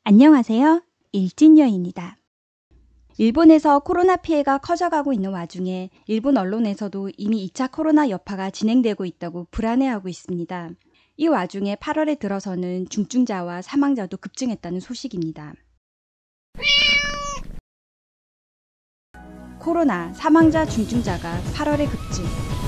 안녕하세요. 일진여입니다. 일본에서 코로나 피해가 커져가고 있는 와중에 일본 언론에서도 이미 2차 코로나 여파가 진행되고 있다고 불안해하고 있습니다. 이 와중에 8월에 들어서는 중증자와 사망자도 급증했다는 소식입니다. 코로나 사망자 중증자가 8월에 급증,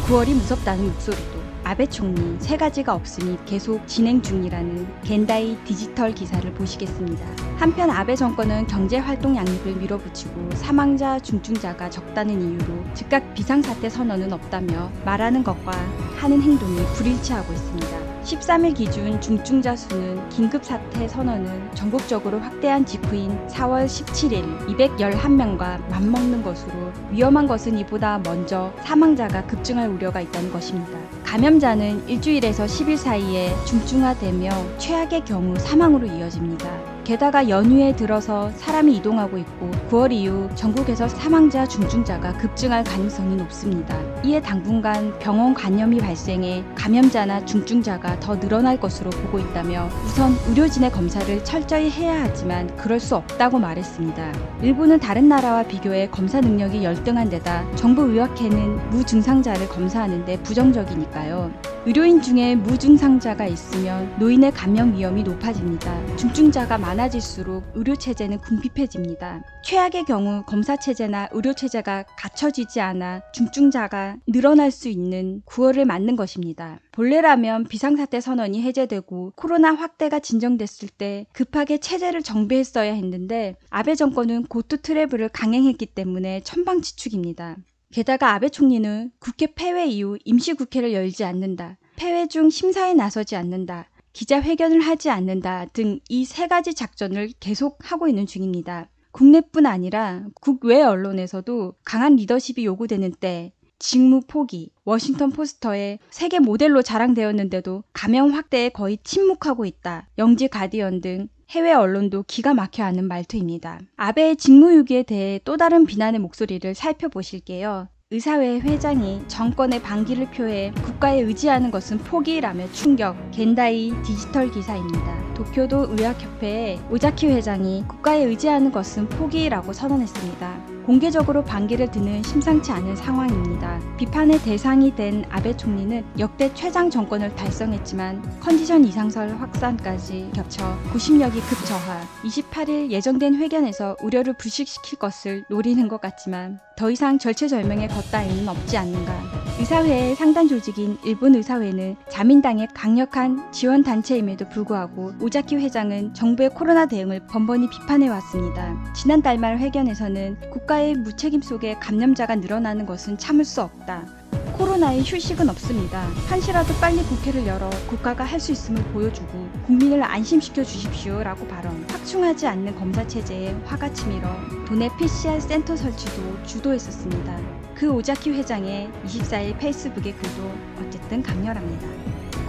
9월이 무섭다는 목소리도, 아베 총리 세 가지가 없으니 계속 진행 중이라는 겐다이 디지털 기사를 보시겠습니다. 한편 아베 정권은 경제활동 양립을 밀어붙이고 사망자 중증자가 적다는 이유로 즉각 비상사태 선언은 없다며 말하는 것과 하는 행동이 불일치하고 있습니다. 13일 기준 중증자 수는 긴급사태 선언을 전국적으로 확대한 직후인 4월 17일 211명과 맞먹는 것으로 위험한 것은 이보다 먼저 사망자가 급증할 우려가 있다는 것입니다. 감염자는 일주일에서 10일 사이에 중증화되며 최악의 경우 사망으로 이어집니다. 게다가 연휴에 들어서 사람이 이동하고 있고 9월 이후 전국에서 사망자 중증자가 급증할 가능성이 높습니다. 이에 당분간 병원 감염이 발생해 감염자나 중증자가 더 늘어날 것으로 보고 있다며 우선 의료진의 검사를 철저히 해야 하지만 그럴 수 없다고 말했습니다. 일본은 다른 나라와 비교해 검사 능력이 열등한 데다 정부 의학회는 무증상자를 검사하는 데 부정적이니까요. 의료인 중에 무증상자가 있으면 노인의 감염 위험이 높아집니다. 중증자가 많아질수록 의료체제는 궁핍해집니다. 최악의 경우 검사체제나 의료체제가 갖춰지지 않아 중증자가 늘어날 수 있는 9월을 맞는 것입니다. 본래라면 비상사태 선언이 해제되고 코로나 확대가 진정됐을 때 급하게 체제를 정비했어야 했는데 아베 정권은 고투 트래블을 강행했기 때문에 천방지축입니다. 게다가 아베 총리는 국회 폐회 이후 임시국회를 열지 않는다, 폐회 중 심사에 나서지 않는다, 기자회견을 하지 않는다 등 이 세 가지 작전을 계속하고 있는 중입니다. 국내뿐 아니라 국외 언론에서도 강한 리더십이 요구되는 때 직무 포기, 워싱턴 포스터에 세계 모델로 자랑되었는데도 감염 확대에 거의 침묵하고 있다, 영지 가디언 등 해외 언론도 기가 막혀 하는 말투입니다. 아베의 직무유기에 대해 또 다른 비난의 목소리를 살펴보실게요. 의사회 회장이 정권의 반기를 표해 국가에 의지하는 것은 포기라며 충격, 겐다이 디지털 기사입니다. 도쿄도 의학협회의 오자키 회장이 국가에 의지하는 것은 포기라고 선언했습니다. 공개적으로 반기를 드는 심상치 않은 상황입니다. 비판의 대상이 된 아베 총리는 역대 최장 정권을 달성했지만 컨디션 이상설 확산까지 겹쳐 구심력이 급저하, 28일 예정된 회견에서 우려를 불식시킬 것을 노리는 것 같지만 더 이상 절체절명의 겉다임은 없지 않는가. 의사회의 상단 조직인 일본 의사회는 자민당의 강력한 지원단체임에도 불구하고 오자키 회장은 정부의 코로나 대응을 번번이 비판해왔습니다. 지난달 말 회견에서는 국가의 무책임 속에 감염자가 늘어나는 것은 참을 수 없다. 코로나에 휴식은 없습니다. 한시라도 빨리 국회를 열어 국가가 할 수 있음을 보여주고 국민을 안심시켜 주십시오 라고 발언. 확충하지 않는 검사체제에 화가 치밀어 도내 PCR 센터 설치도 주도했었습니다. 그 오자키 회장의 24일 페이스북의 글도 어쨌든 강렬합니다.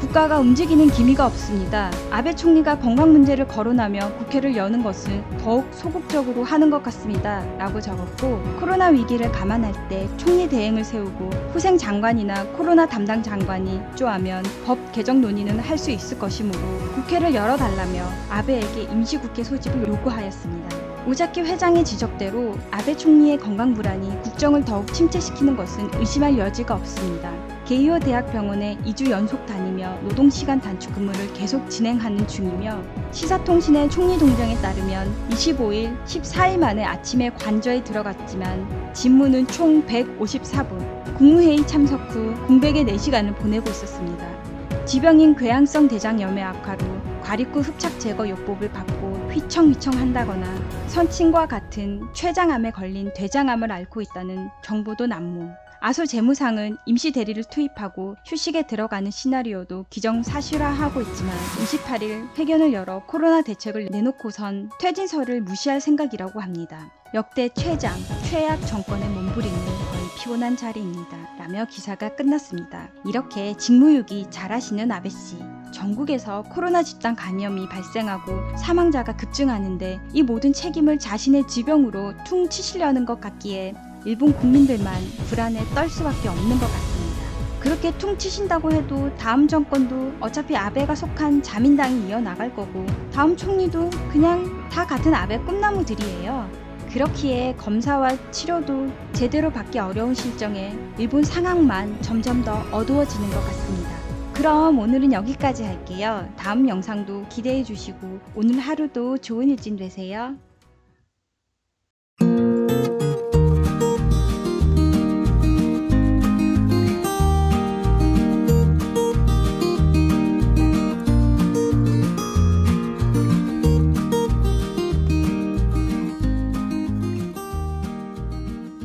국가가 움직이는 기미가 없습니다. 아베 총리가 건강 문제를 거론하며 국회를 여는 것은 더욱 소극적으로 하는 것 같습니다. 라고 적었고, 코로나 위기를 감안할 때 총리 대행을 세우고 후생 장관이나 코로나 담당 장관이 입조하면 법 개정 논의는 할 수 있을 것이므로 국회를 열어달라며 아베에게 임시국회 소집을 요구하였습니다. 오자키 회장의 지적대로 아베 총리의 건강 불안이 국정을 더욱 침체시키는 것은 의심할 여지가 없습니다. 게이오 대학병원에 2주 연속 다니며 노동시간 단축 근무를 계속 진행하는 중이며 시사통신의 총리 동정에 따르면 25일, 14일 만에 아침에 관저에 들어갔지만 진무는 총 154분, 국무회의 참석 후 공백의 4시간을 보내고 있었습니다. 지병인 궤양성 대장염의 악화로 과립구 흡착 제거 요법을 받고 휘청휘청한다거나 선친과 같은 췌장암에 걸린 대장암을 앓고 있다는 정보도 난무. 아소 재무상은 임시 대리를 투입하고 휴식에 들어가는 시나리오도 기정사실화하고 있지만 28일 회견을 열어 코로나 대책을 내놓고선 퇴진설을 무시할 생각이라고 합니다. 역대 최장, 최악 정권의 몸부림은 거의 피곤한 자리입니다. 라며 기사가 끝났습니다. 이렇게 직무유기 잘하시는 아베씨. 전국에서 코로나 집단 감염이 발생하고 사망자가 급증하는데 이 모든 책임을 자신의 지병으로 퉁 치시려는 것 같기에 일본 국민들만 불안에 떨 수밖에 없는 것 같습니다. 그렇게 퉁치신다고 해도 다음 정권도 어차피 아베가 속한 자민당이 이어나갈 거고 다음 총리도 그냥 다 같은 아베 꿈나무들이에요. 그렇기에 검사와 치료도 제대로 받기 어려운 실정에 일본 상황만 점점 더 어두워지는 것 같습니다. 그럼 오늘은 여기까지 할게요. 다음 영상도 기대해 주시고 오늘 하루도 좋은 일진 되세요.